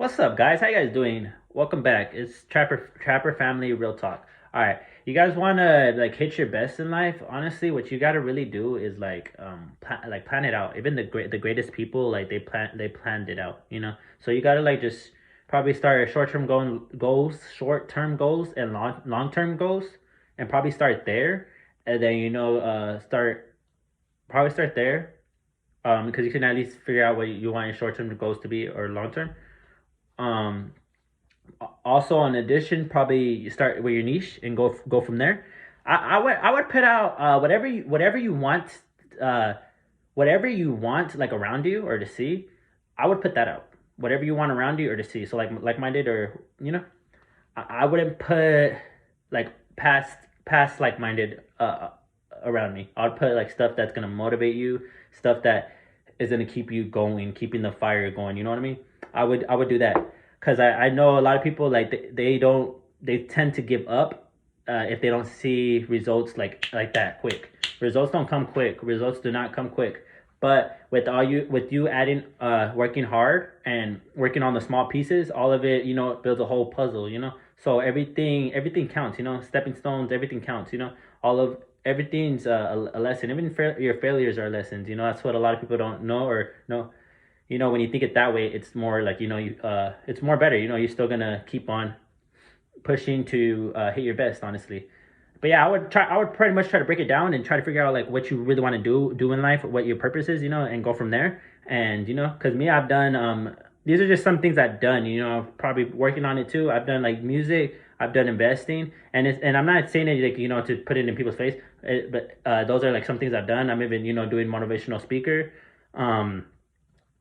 What's up, guys? How you guys doing? Welcome back. It's Trapper Family Real Talk. All right, you guys want to like hit your best in life? Honestly, what you got to really do is plan it out. Even the greatest people, like they planned it out. So you got to like just probably start short term goals and long term goals, and probably start there, and then start there, because you can at least figure out what you want your short term goals to be or long term. Um, Also, in addition, probably you start with your niche and go from there. I would put out whatever you want, uh, whatever you want like around you or to see. I would put that out. Whatever you want around you or to see. So like minded or I wouldn't put like past like minded around me. I'd put like stuff that's gonna motivate you, stuff that is gonna keep you going, keeping the fire going. You know what I mean? I would do that because I know a lot of people like they tend to give up if they don't see results like that quick. Results don't come quick. Results do not come quick. But with you adding working hard and working on the small pieces, all of it builds a whole puzzle. So everything counts. Stepping stones, everything counts. All of everything's a lesson. Even your failures are lessons. That's what a lot of people don't know or know. When you think it that way, it's more like it's more better. You're still gonna keep on pushing to hit your best, honestly. But yeah, I would pretty much try to break it down and try to figure out like what you really want to do in life, what your purpose is, and go from there. And because me, I've done these are just some things I've done. Probably working on it too. I've done like music, I've done investing, and I'm not saying it like to put it in people's face, but those are like some things I've done. I'm even doing motivational speaker. Um,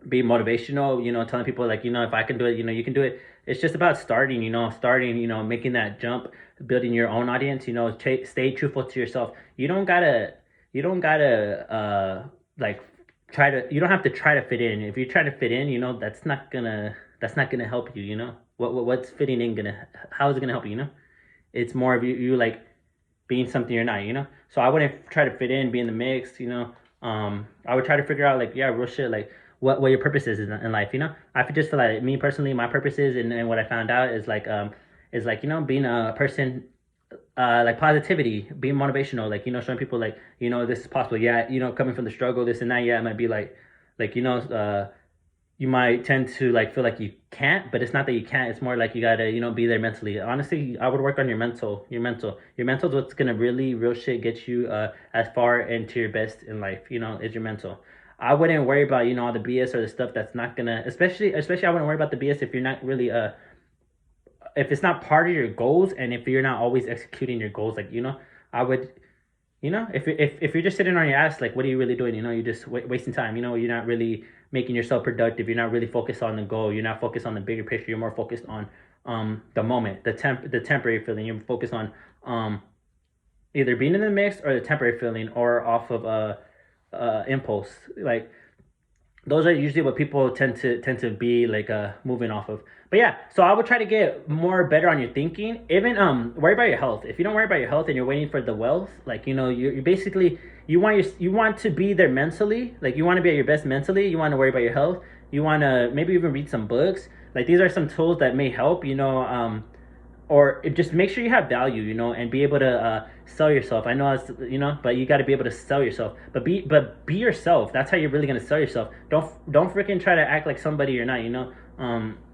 be motivational, telling people like, if I can do it, you can do it. It's just about starting, making that jump, building your own audience, stay truthful to yourself. You don't gotta like you don't have to try to fit in. If you're trying to fit in, that's not gonna help you. What's fitting in gonna, how is it gonna help you? It's more of you like being something you're not. So I wouldn't try to fit in, be in the mix. I would try to figure out like, yeah, real shit, like what your purpose is in life. I just feel like me personally, my purpose is, and what I found out is like being a person, like positivity, being motivational, like showing people like this is possible. Yeah, coming from the struggle, this and that. Yeah, it might be like you might tend to like feel like you can't, but it's not that you can't. It's more like you gotta be there mentally. Honestly, I would work on your mental is what's gonna really real shit get you as far into your best in life. Is your mental. I wouldn't worry about all the BS or the stuff that's not gonna, especially I wouldn't worry about the BS if you're not really if it's not part of your goals, and if you're not always executing your goals. Like I would, if you're just sitting on your ass, like what are you really doing? You're just wasting time. You're not really making yourself productive. You're not really focused on the goal. You're not focused on the bigger picture. You're more focused on the moment, the temporary feeling. You're focused on either being in the mix or the temporary feeling, or off of impulse. Like those are usually what people tend to be like moving off of. But yeah, so I would try to get more better on your thinking. Even worry about your health. If you don't worry about your health and you're waiting for the wealth, like you basically, you want to be there mentally. Like you want to be at your best mentally. You want to worry about your health. You want to maybe even read some books. Like these are some tools that may help. Or just make sure you have value, and be able to sell yourself. I know it's, but you got to be able to sell yourself. But be yourself. That's how you're really gonna sell yourself. Don't freaking try to act like somebody you're not.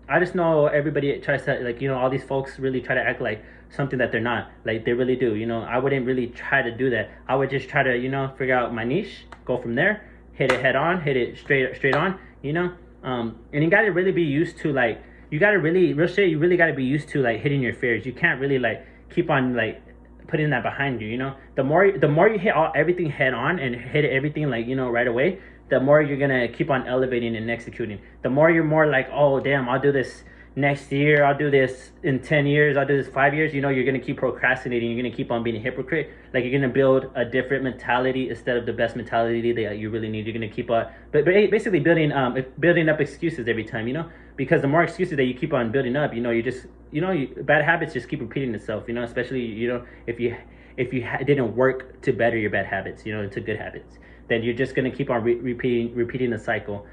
I just know everybody tries to, like, all these folks really try to act like something that they're not. Like they really do. I wouldn't really try to do that. I would just try to figure out my niche, go from there, hit it head on, hit it straight on. And you got to really be used to like, you gotta really real shit. You really gotta be used to like hitting your fears. You can't really like keep on like putting that behind you. The more you hit everything head on and hit everything like right away, the more you're gonna keep on elevating and executing. The more you're more like, oh damn, I'll do this next year. I'll do this in 10 years. I'll do this 5 years. You're gonna keep procrastinating. You're gonna keep on being a hypocrite. Like you're gonna build a different mentality instead of the best mentality that you really need. You're gonna keep but basically building up excuses every time. Because the more excuses that you keep on building up, you just bad habits just keep repeating itself. Especially if you didn't work to better your bad habits, into good habits, then you're just gonna keep on repeating the cycle.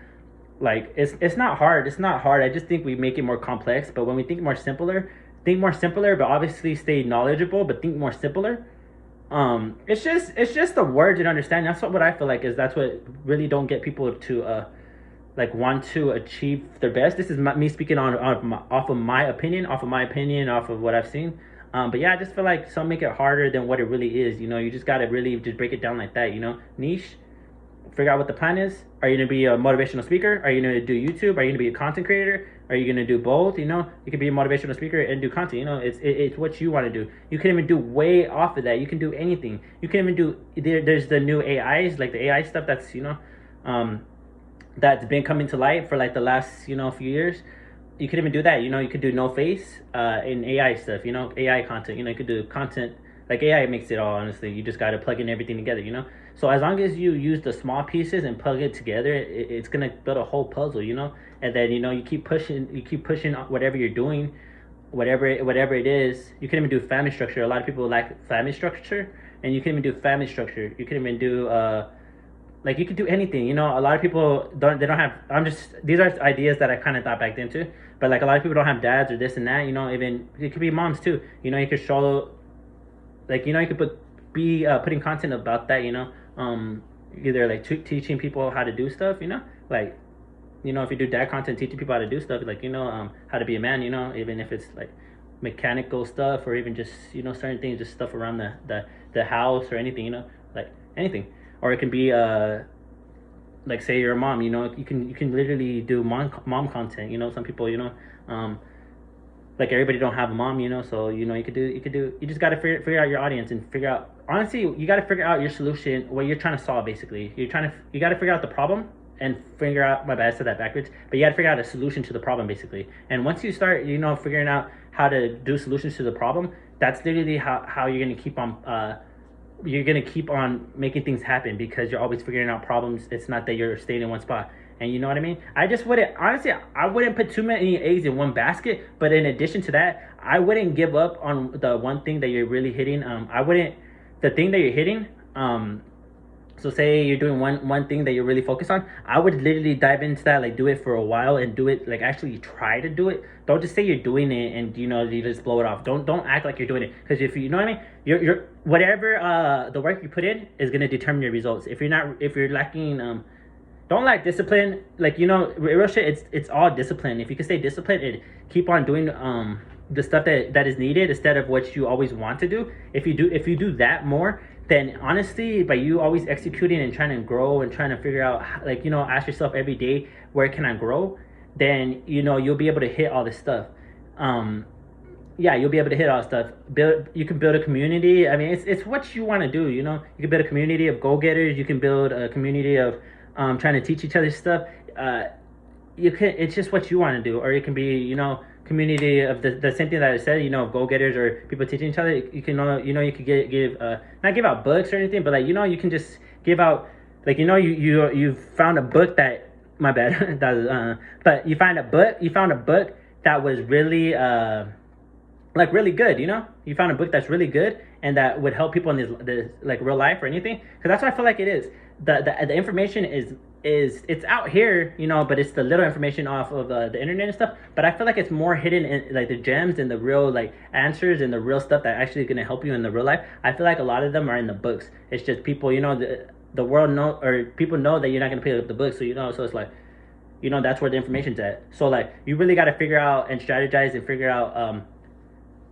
like it's not hard. It's not hard. I just think we make it more complex. But when we think more simpler, but obviously stay knowledgeable, but think more simpler. It's just the words and understanding. That's what I feel like is that's what really don't get people to like want to achieve their best. This is me speaking off of my opinion, off of what I've seen. But yeah, I just feel like some make it harder than what it really is. You know, you just gotta really just break it down like that. You know, niche, figure out what the plan is. Are you gonna be a motivational speaker? Are you gonna do YouTube? Are you gonna be a content creator? Are you gonna do both? You know, you can be a motivational speaker and do content. You know, it's what you want to do. You can even do way off of that. You can do anything. You can even do there's the new AIs, like the AI stuff that's that's been coming to light for like the last few years. You could even do that. You know, you could do no face in AI stuff. You know, AI content. You know, you could do content like AI makes it all. Honestly, you just got to plug in everything together. You know, so as long as you use the small pieces and plug it together, it's gonna build a whole puzzle. You know, and then you keep pushing whatever you're doing, whatever it is. You can even do family structure. A lot of people lack family structure, and you can even do family structure. You can even do like you could do anything. You know, a lot of people don't have. These are ideas that I kind of thought back then too. But like a lot of people don't have dads or this and that. You know, even it could be moms too. You know, you could show, like you could putting content about that. You know, either like teaching people how to do stuff. You know, like if you do dad content, teaching people how to do stuff, like how to be a man. You know, even if it's like mechanical stuff or even just certain things, just stuff around the house or anything. You know, like anything. Or it can be like say you're a mom, you can literally do mom content. Some people, like everybody don't have a mom, so you could do you just got to figure out your audience and figure out, honestly, you got to figure out your solution, what you're trying to solve. Basically, you got to figure out the problem and figure out, my bad, I said that backwards, but you got to figure out a solution to the problem basically. And once you start figuring out how to do solutions to the problem, that's literally how you're going to keep on making things happen, because you're always figuring out problems. It's not that you're staying in one spot. And you know what I mean? I wouldn't put too many eggs in one basket, but in addition to that, I wouldn't give up on the one thing that you're really hitting. The thing that you're hitting, so say you're doing one thing that you're really focused on, I would literally dive into that, like do it for a while and do it, like actually try to do it. Don't just say you're doing it and you just blow it off. Don't act like you're doing it, because if you know what I mean, you're whatever the work you put in is gonna determine your results. If you're lacking don't lack discipline, like real shit, it's all discipline. If you can stay disciplined and keep on doing the stuff that is needed instead of what you always want to do, if you do that more, then honestly, by you always executing and trying to grow and trying to figure out, like ask yourself every day, where can I grow, then you'll be able to hit all this stuff. You'll be able to hit all this stuff. You can build a community. I mean, it's what you want to do. You can build a community of go-getters. You can build a community of trying to teach each other stuff. It's just what you want to do. Or it can be community of the same thing that I said, go-getters or people teaching each other. You can you could give not give out books or anything, but like you can just give out, like you found a book that, my bad, but you found a book that was really like really good. You found a book that's really good and that would help people in this like real life or anything, because that's what I feel like it is. The information is it's out here, but it's the little information off of the internet and stuff. But I feel like it's more hidden in like the gems and the real like answers and the real stuff that actually is going to help you in the real life. I feel like a lot of them are in the books. It's just people, the world know, or people know that you're not going to pick up the book, so it's like that's where the information's at. So like you really got to figure out and strategize and figure out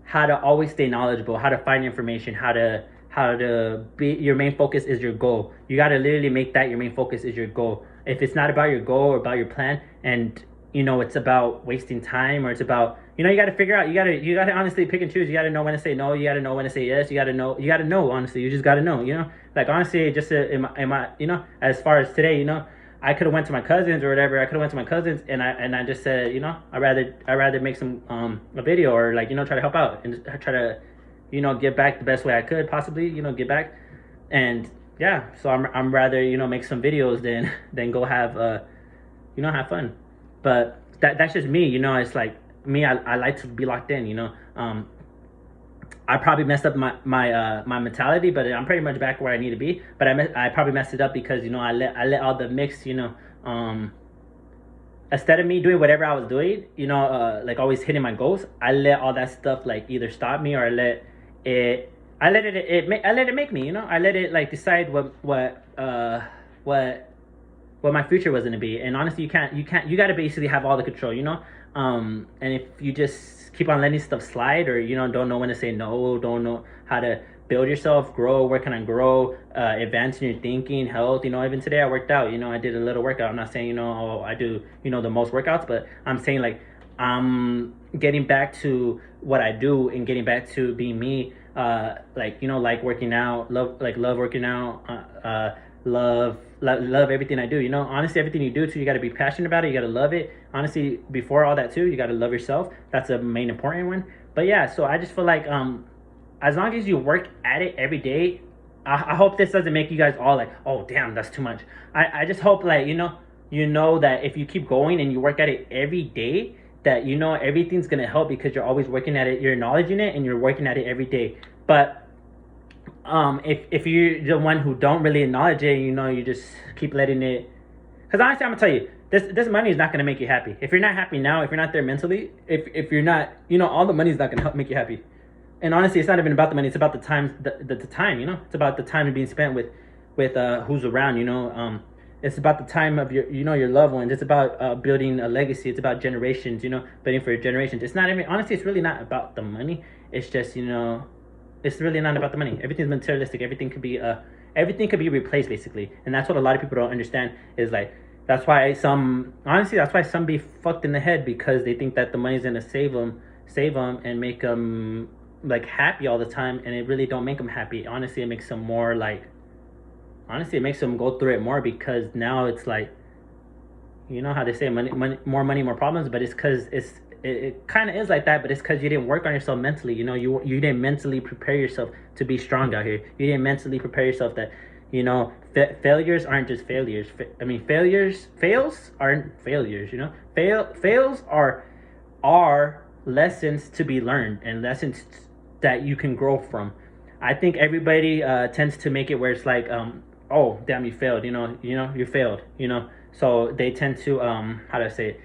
how to always stay knowledgeable, how to find information, how to be, your main focus is your goal. You got to literally make that your main focus is your goal. If it's not about your goal or about your plan, and it's about wasting time, or it's about you got to figure out, you got to honestly pick and choose. You got to know when to say no, you got to know when to say yes, you got to know honestly, you just got to know, like honestly, just in my as far as today, I could have went to my cousins or whatever. And I just said, I'd rather make some a video, or like try to help out and try to give back the best way I could possibly, give back. And yeah, so I'm rather make some videos than go have have fun. But that's just me. It's like me, I like to be locked in. I probably messed up my mentality, but I'm pretty much back where I need to be. But I probably messed it up because I let all the mixed instead of me doing whatever I was doing, like always hitting my goals, I let all that stuff like either stop me, or it I let it make me, I let it like decide what my future was going to be. And honestly, you got to basically have all the control, and if you just keep on letting stuff slide, or don't know when to say no, don't know how to build yourself, grow, where can I grow, advance in your thinking, health. Even today I worked out. I did a little workout. I'm not saying I do the most workouts, but I'm saying like I'm getting back to what I do and getting back to being me. Like working out, love working out, love everything I do. Honestly, everything you do too, you got to be passionate about it. You got to love it. Honestly, before all that too, you got to love yourself. That's a main important one. But yeah, so I just feel like as long as you work at it every day, I hope this doesn't make you guys all like, oh damn, that's too much. I just hope like that if you keep going and you work at it every day, that everything's gonna help, because you're always working at it, you're acknowledging it, and you're working at it every day. But if you're the one who don't really acknowledge it, you just keep letting it. Because honestly, I'm gonna tell you, this money is not gonna make you happy. If you're not happy now, if you're not there mentally, if you're not, all the money is not gonna help make you happy. And honestly, it's not even about the money. It's about the time. The time. It's about the time being spent with who's around. It's about the time of your loved ones. It's about building a legacy. It's about generations. Building for generations. It's not even, honestly, it's really not about the money. It's just it's really not about the money. Everything's materialistic. Everything could be replaced basically, and that's what a lot of people don't understand. Is like that's why some be fucked in the head, because they think that the money's gonna save them and make them like happy all the time, and it really don't make them happy. Honestly, it makes them more like. Honestly, it makes them go through it more, because now it's like, how they say money, more money, more problems. But it's because it kind of is like that. But it's because you didn't work on yourself mentally. You didn't mentally prepare yourself to be strong out here. You didn't mentally prepare yourself that failures aren't just failures. Fails aren't failures. Fails are lessons to be learned, and lessons that you can grow from. I think everybody tends to make it where it's like, oh damn, you failed. You failed. So they tend to how do I say it?